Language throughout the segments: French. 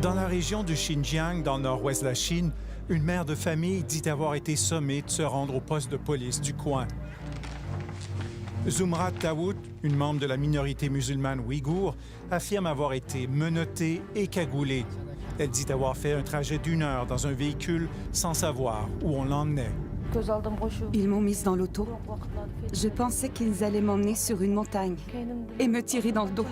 Dans la région du Xinjiang, dans le nord-ouest de la Chine, une mère de famille dit avoir été sommée de se rendre au poste de police du coin. Zumrat Daoud, une membre de la minorité musulmane ouïghour, affirme avoir été menottée et cagoulée. Elle dit avoir fait un trajet d'1 heure dans un véhicule sans savoir où on l'emmenait. Ils m'ont mise dans l'auto. Je pensais qu'ils allaient m'emmener sur une montagne et me tirer dans le dos.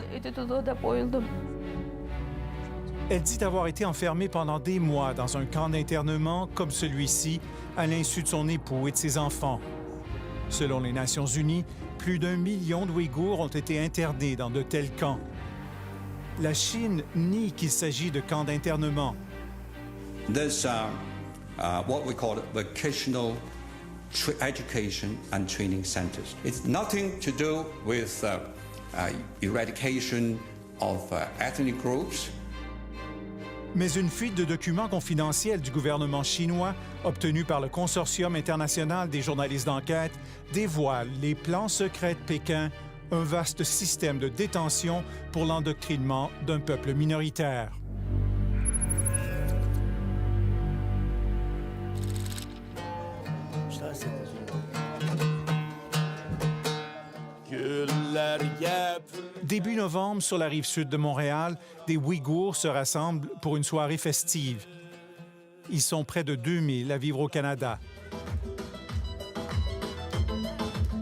Elle dit avoir été enfermée pendant des mois dans un camp d'internement comme celui-ci, à l'insu de son époux et de ses enfants. Selon les Nations unies, plus d'1 million d'Ouïghours ont été internés dans de tels camps. La Chine nie qu'il s'agit de camps d'internement. There's what we call vocational education and training centers. It's nothing to do with eradication of ethnic groups. Mais une fuite de documents confidentiels du gouvernement chinois, obtenue par le Consortium international des journalistes d'enquête, dévoile les plans secrets de Pékin, un vaste système de détention pour l'endoctrinement d'un peuple minoritaire. Début novembre, sur la rive sud de Montréal, des Ouïghours se rassemblent pour une soirée festive. Ils sont près de 2000 à vivre au Canada.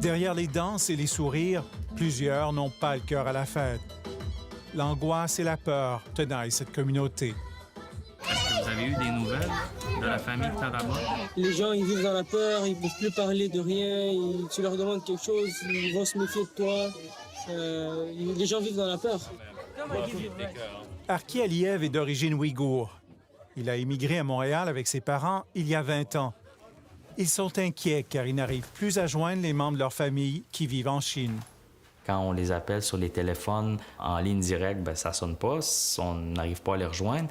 Derrière les danses et les sourires, plusieurs n'ont pas le cœur à la fête. L'angoisse et la peur tenaillent cette communauté. Est-ce que vous avez eu des nouvelles de la famille Taraba? Les gens, ils vivent dans la peur, ils ne peuvent plus parler de rien. Tu leur demandes quelque chose, ils vont se méfier de toi. Les gens vivent dans la peur. Arki Aliev est d'origine ouïghour. Il a émigré à Montréal avec ses parents il y a 20 ans. Ils sont inquiets car ils n'arrivent plus à joindre les membres de leur famille qui vivent en Chine. Quand on les appelle sur les téléphones en ligne directe, ça ne sonne pas, on n'arrive pas à les rejoindre.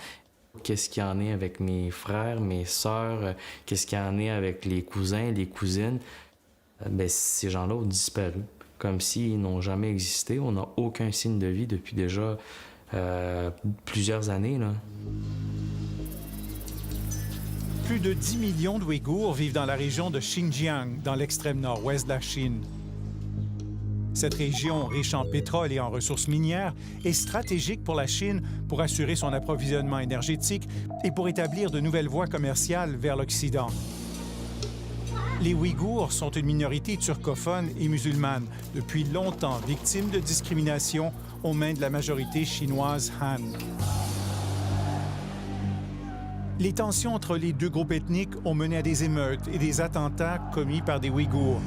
Qu'est-ce qu'il y en est avec mes frères, mes sœurs? Qu'est-ce qu'il y en est avec les cousins, les cousines? Ces gens-là ont disparu, comme s'ils n'ont jamais existé. On n'a aucun signe de vie depuis déjà plusieurs années, là. Plus de 10 millions d'Ouïghours vivent dans la région de Xinjiang, dans l'extrême nord-ouest de la Chine. Cette région, riche en pétrole et en ressources minières, est stratégique pour la Chine pour assurer son approvisionnement énergétique et pour établir de nouvelles voies commerciales vers l'Occident. Les Ouïghours sont une minorité turcophone et musulmane, depuis longtemps victime de discrimination aux mains de la majorité chinoise Han. Les tensions entre les deux groupes ethniques ont mené à des émeutes et des attentats commis par des Ouïghours.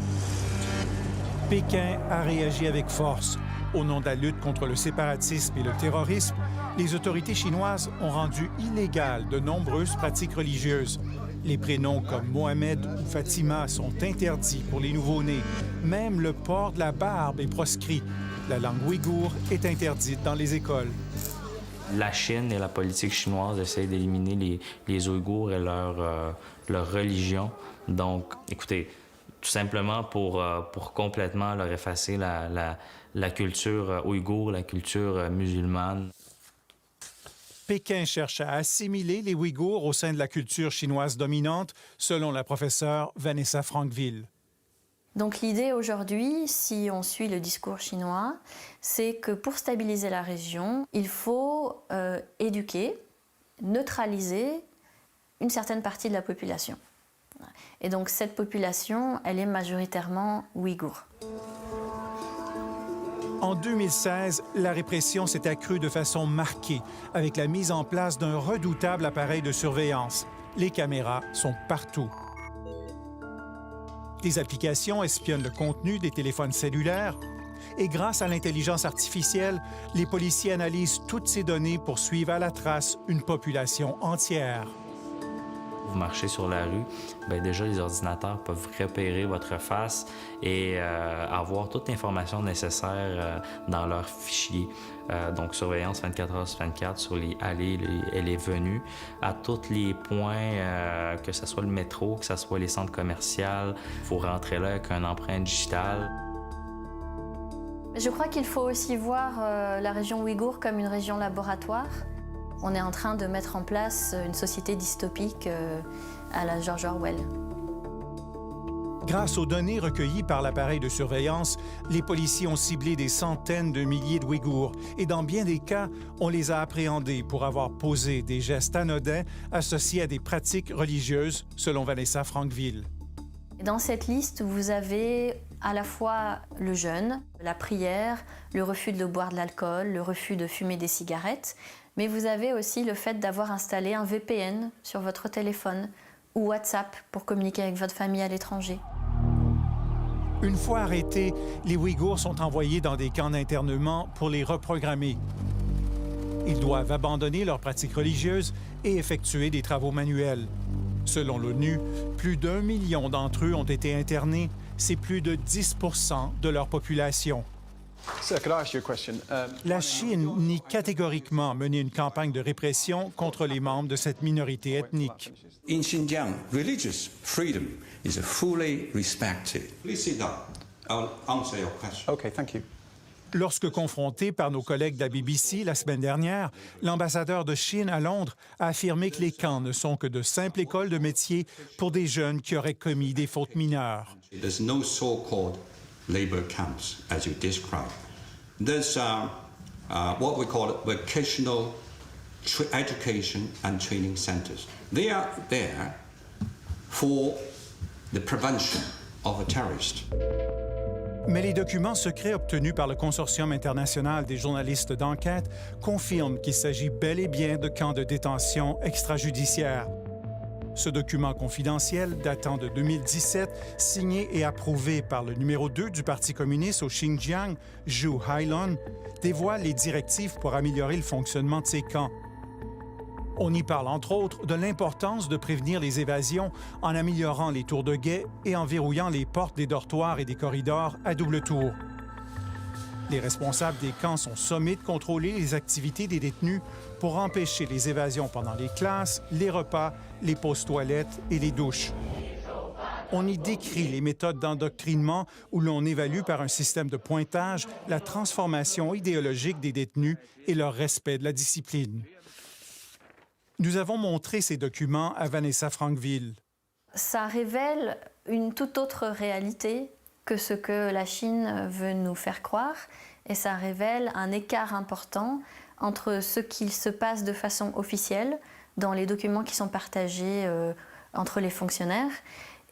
Pékin a réagi avec force. Au nom de la lutte contre le séparatisme et le terrorisme, les autorités chinoises ont rendu illégales de nombreuses pratiques religieuses. Les prénoms comme Mohamed ou Fatima sont interdits pour les nouveau-nés. Même le port de la barbe est proscrit. La langue ouïghour est interdite dans les écoles. La Chine et la politique chinoise essayent d'éliminer les Ouïghours et leur religion. Donc, écoutez, tout simplement pour complètement leur effacer la culture ouïghour, la culture musulmane. Pékin cherche à assimiler les Ouïghours au sein de la culture chinoise dominante, selon la professeure Vanessa Frankville. Donc l'idée aujourd'hui, si on suit le discours chinois, c'est que pour stabiliser la région, il faut éduquer, neutraliser une certaine partie de la population. Et donc cette population, elle est majoritairement ouïghour. En 2016, la répression s'est accrue de façon marquée avec la mise en place d'un redoutable appareil de surveillance. Les caméras sont partout. Des applications espionnent le contenu des téléphones cellulaires et grâce à l'intelligence artificielle, les policiers analysent toutes ces données pour suivre à la trace une population entière. Vous marchez sur la rue, déjà les ordinateurs peuvent repérer votre face et avoir toute l'information nécessaire dans leur fichier. Donc surveillance 24 heures sur 24 sur les allées et les venues, à tous les points, que ce soit le métro, que ce soit les centres commerciaux. Il faut rentrer là avec une empreinte digitale. Je crois qu'il faut aussi voir la région ouïghour comme une région laboratoire. On est en train de mettre en place une société dystopique à la George Orwell. Grâce aux données recueillies par l'appareil de surveillance, les policiers ont ciblé des centaines de milliers de Ouïghours et dans bien des cas, on les a appréhendés pour avoir posé des gestes anodins associés à des pratiques religieuses, selon Vanessa Frankville. Dans cette liste, vous avez à la fois le jeûne, la prière, le refus de boire de l'alcool, le refus de fumer des cigarettes, mais vous avez aussi le fait d'avoir installé un VPN sur votre téléphone ou WhatsApp pour communiquer avec votre famille à l'étranger. Une fois arrêtés, les Ouïghours sont envoyés dans des camps d'internement pour les reprogrammer. Ils doivent abandonner leurs pratiques religieuses et effectuer des travaux manuels. Selon l'ONU, plus d'1 million d'entre eux ont été internés. C'est plus de 10 % de leur population. La Chine nie catégoriquement mener une campagne de répression contre les membres de cette minorité ethnique. In Xinjiang, religious freedom is fully respected. Please sit down. I'll answer your question. Okay, thank you. Lorsque confronté par nos collègues de la BBC la semaine dernière, l'ambassadeur de Chine à Londres a affirmé que les camps ne sont que de simples écoles de métier pour des jeunes qui auraient commis des fautes mineures. There's no so-called labor camps as you describe. There's what we call vocational education and training centers. They are there for the prevention of a terrorist. Mais les documents secrets obtenus par le Consortium international des journalistes d'enquête confirment qu'il s'agit bel et bien de camps de détention extrajudiciaires. Ce document confidentiel, datant de 2017, signé et approuvé par le numéro 2 du Parti communiste au Xinjiang, Zhu Hailun, dévoile les directives pour améliorer le fonctionnement de ces camps. On y parle entre autres de l'importance de prévenir les évasions en améliorant les tours de guet et en verrouillant les portes des dortoirs et des corridors à double tour. Les responsables des camps sont sommés de contrôler les activités des détenus pour empêcher les évasions pendant les classes, les repas, les pauses toilettes et les douches. On y décrit les méthodes d'endoctrinement où l'on évalue par un système de pointage la transformation idéologique des détenus et leur respect de la discipline. Nous avons montré ces documents à Vanessa Frankville. Ça révèle une toute autre réalité que ce que la Chine veut nous faire croire, et ça révèle un écart important entre ce qu'il se passe de façon officielle dans les documents qui sont partagés entre les fonctionnaires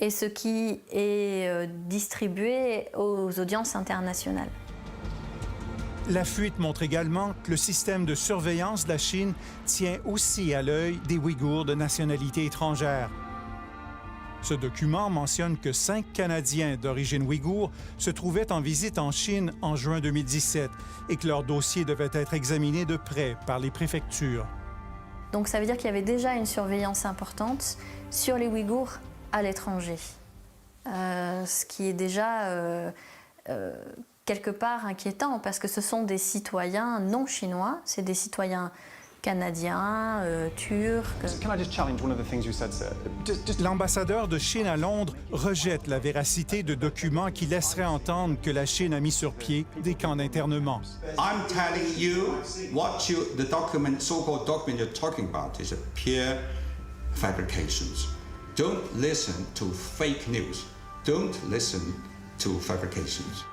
et ce qui est distribué aux audiences internationales. La fuite montre également que le système de surveillance de la Chine tient aussi à l'œil des Ouïghours de nationalité étrangère. Ce document mentionne que 5 Canadiens d'origine ouïghour se trouvaient en visite en Chine en juin 2017 et que leur dossier devait être examiné de près par les préfectures. Donc ça veut dire qu'il y avait déjà une surveillance importante sur les Ouïghours à l'étranger, ce qui est déjà quelque part inquiétant parce que ce sont des citoyens non chinois, c'est des citoyens canadiens, turcs. L'ambassadeur de Chine à Londres rejette la véracité de documents qui laisseraient entendre que la Chine a mis sur pied des camps d'internement. I'm telling you the document, so-called document you're talking about is a pure fabrications. Don't listen to fake news. Don't listen to fabrications.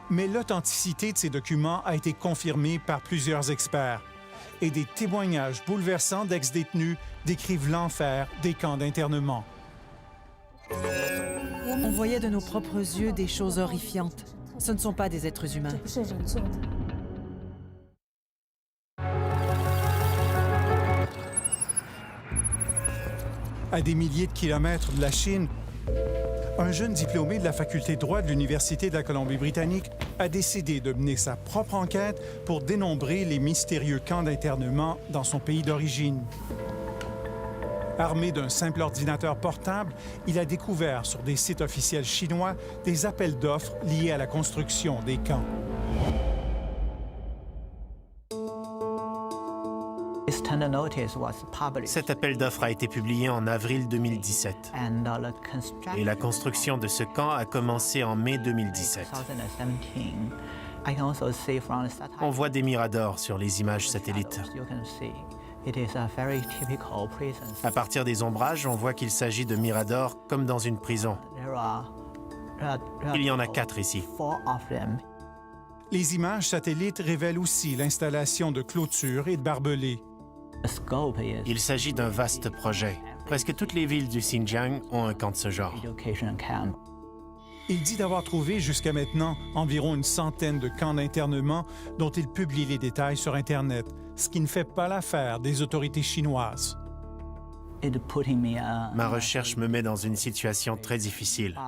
Mais l'authenticité de ces documents a été confirmée par plusieurs experts. Et des témoignages bouleversants d'ex-détenus décrivent l'enfer des camps d'internement. On voyait de nos propres yeux des choses horrifiantes. Ce ne sont pas des êtres humains. À des milliers de kilomètres de la Chine, un jeune diplômé de la faculté de droit de l'Université de la Colombie-Britannique a décidé de mener sa propre enquête pour dénombrer les mystérieux camps d'internement dans son pays d'origine. Armé d'un simple ordinateur portable, il a découvert sur des sites officiels chinois des appels d'offres liés à la construction des camps. Cet appel d'offres a été publié en avril 2017 et la construction de ce camp a commencé en mai 2017. On voit des miradors sur les images satellites. À partir des ombrages, on voit qu'il s'agit de miradors comme dans une prison. Il y en a 4 ici. Les images satellites révèlent aussi l'installation de clôtures et de barbelés. Il s'agit d'un vaste projet. Presque toutes les villes du Xinjiang ont un camp de ce genre. Il dit d'avoir trouvé jusqu'à maintenant environ une centaine de camps d'internement dont il publie les détails sur Internet, ce qui ne fait pas l'affaire des autorités chinoises. Ma recherche me met dans une situation très difficile,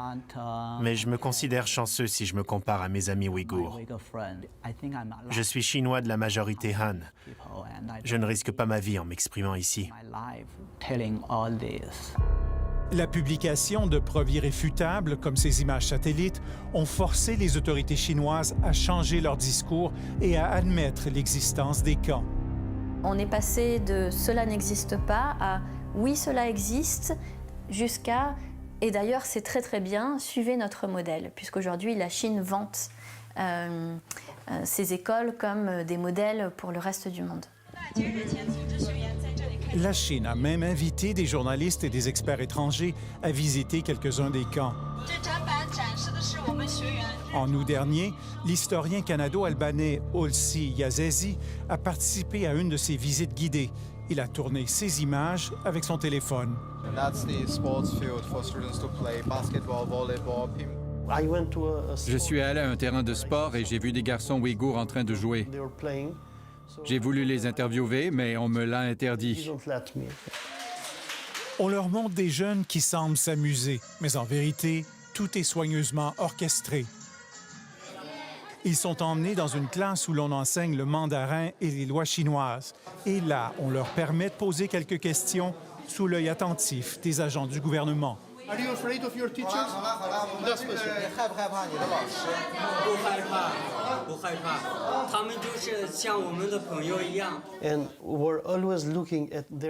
mais je me considère chanceux si je me compare à mes amis ouïghours. Je suis chinois de la majorité Han. Je ne risque pas ma vie en m'exprimant ici. La publication de preuves irréfutables, comme ces images satellites, ont forcé les autorités chinoises à changer leur discours et à admettre l'existence des camps. On est passé de « cela n'existe pas » à « oui, cela existe » jusqu'à « et d'ailleurs, c'est très très bien, suivez notre modèle », puisqu'aujourd'hui, la Chine vante ces écoles comme des modèles pour le reste du monde. La Chine a même invité des journalistes et des experts étrangers à visiter quelques-uns des camps. En août dernier, l'historien canado-albanais Olsi Yazezi a participé à une de ces visites guidées. Il a tourné ses images avec son téléphone. Je suis allé à un terrain de sport et j'ai vu des garçons ouïghours en train de jouer. J'ai voulu les interviewer, mais on me l'a interdit. On leur montre des jeunes qui semblent s'amuser, mais en vérité, tout est soigneusement orchestré. Ils sont emmenés dans une classe où l'on enseigne le mandarin et les lois chinoises. Et là, on leur permet de poser quelques questions sous l'œil attentif des agents du gouvernement. Are you afraid of your teachers? Yes, monsieur.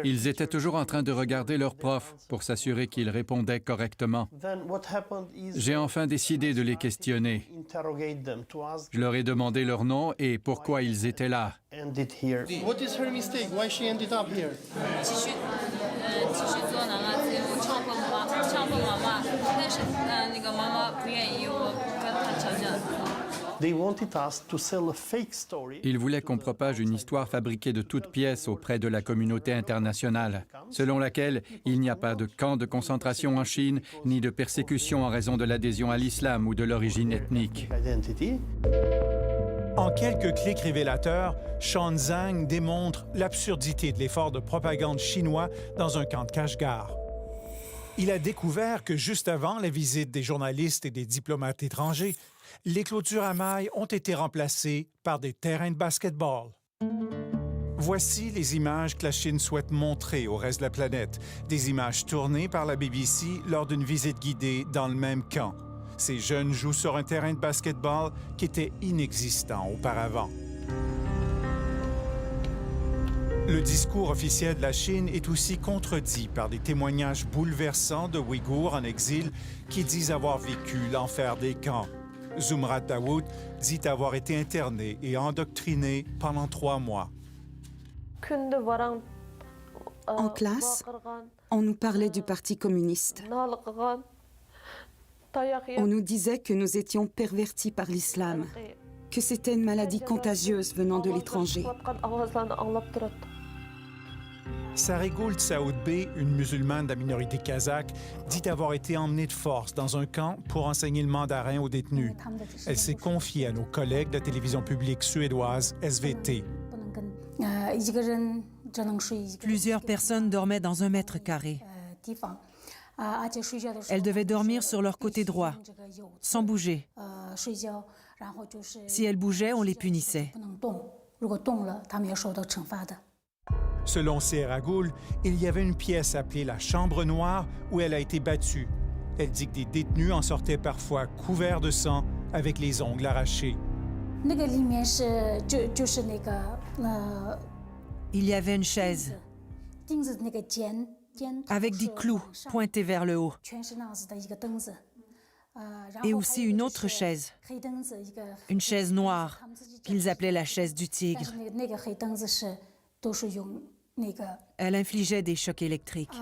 Ils étaient toujours en train de regarder leurs profs pour s'assurer qu'ils répondaient correctement. J'ai enfin décidé de les questionner. Je leur ai demandé leur nom et pourquoi ils étaient là. What is her mistake? Why she ended up here? Ils voulaient qu'on propage une histoire fabriquée de toutes pièces auprès de la communauté internationale, selon laquelle il n'y a pas de camp de concentration en Chine, ni de persécution en raison de l'adhésion à l'islam ou de l'origine ethnique. En quelques clics révélateurs, Sean Zhang démontre l'absurdité de l'effort de propagande chinois dans un camp de Kashgar. Il a découvert que juste avant la visite des journalistes et des diplomates étrangers, les clôtures à mailles ont été remplacées par des terrains de basket-ball. Voici les images que la Chine souhaite montrer au reste de la planète, des images tournées par la BBC lors d'une visite guidée dans le même camp. Ces jeunes jouent sur un terrain de basket-ball qui était inexistant auparavant. Le discours officiel de la Chine est aussi contredit par des témoignages bouleversants de Ouïghours en exil qui disent avoir vécu l'enfer des camps. Zumrat Dawood dit avoir été interné et endoctriné pendant 3 mois. En classe, on nous parlait du Parti communiste. On nous disait que nous étions pervertis par l'islam, que c'était une maladie contagieuse venant de l'étranger. Saregoul Tsaoudbé, une musulmane de la minorité kazakh, dit avoir été emmenée de force dans un camp pour enseigner le mandarin aux détenus. Elle s'est confiée à nos collègues de la télévision publique suédoise SVT. Plusieurs personnes dormaient dans 1 mètre carré. Elles devaient dormir sur leur côté droit, sans bouger. Si elles bougeaient, on les punissait. Selon Seragoul, il y avait une pièce appelée la Chambre noire où elle a été battue. Elle dit que des détenus en sortaient parfois couverts de sang avec les ongles arrachés. Il y avait une chaise avec des clous pointés vers le haut. Et aussi une autre chaise. Une chaise noire, qu'ils appelaient la chaise du tigre. Elle infligeait des chocs électriques.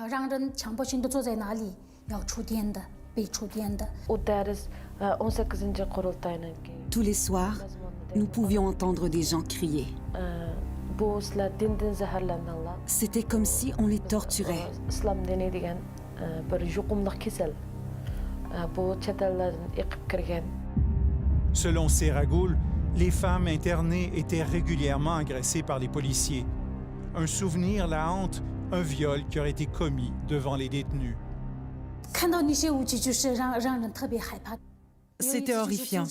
Tous les soirs, nous pouvions entendre des gens crier. C'était comme si on les torturait. Selon Seragoul, les femmes internées étaient régulièrement agressées par les policiers. Un souvenir la hante, un viol qui aurait été commis devant les détenus. C'était horrifiant.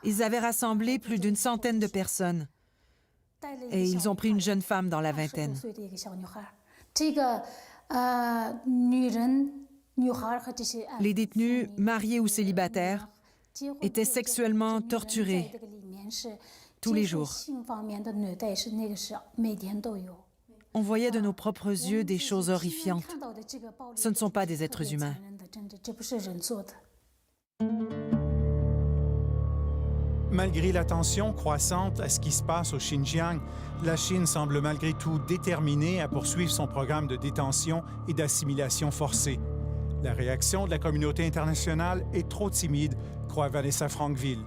Ils avaient rassemblé plus d'une centaine de personnes. Et ils ont pris une jeune femme dans la vingtaine. Les détenus, mariés ou célibataires, étaient sexuellement torturés tous les jours. On voyait de nos propres yeux des choses horrifiantes. Ce ne sont pas des êtres humains. Malgré l'attention croissante à ce qui se passe au Xinjiang, la Chine semble malgré tout déterminée à poursuivre son programme de détention et d'assimilation forcée. La réaction de la communauté internationale est trop timide, croit Vanessa Frankville.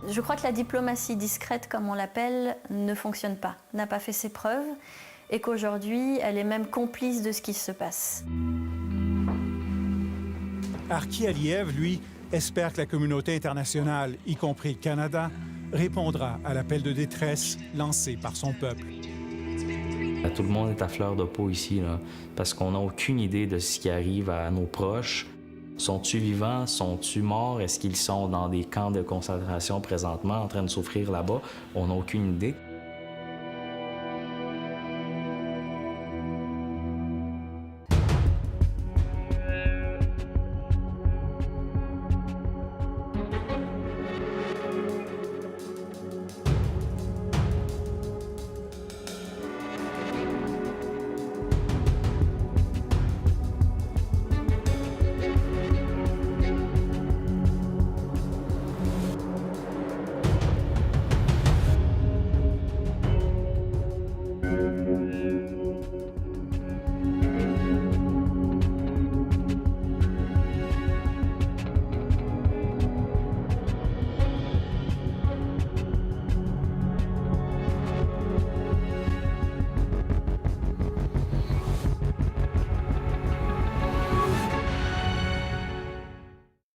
Je crois que la diplomatie discrète, comme on l'appelle, ne fonctionne pas, n'a pas fait ses preuves, et qu'aujourd'hui, elle est même complice de ce qui se passe. Arki Aliyev, lui, espère que la communauté internationale, y compris le Canada, répondra à l'appel de détresse lancé par son peuple. Tout le monde est à fleur de peau ici, là, parce qu'on n'a aucune idée de ce qui arrive à nos proches. Sont-ils vivants? Sont-ils morts? Est-ce qu'ils sont dans des camps de concentration présentement en train de souffrir là-bas? On n'a aucune idée.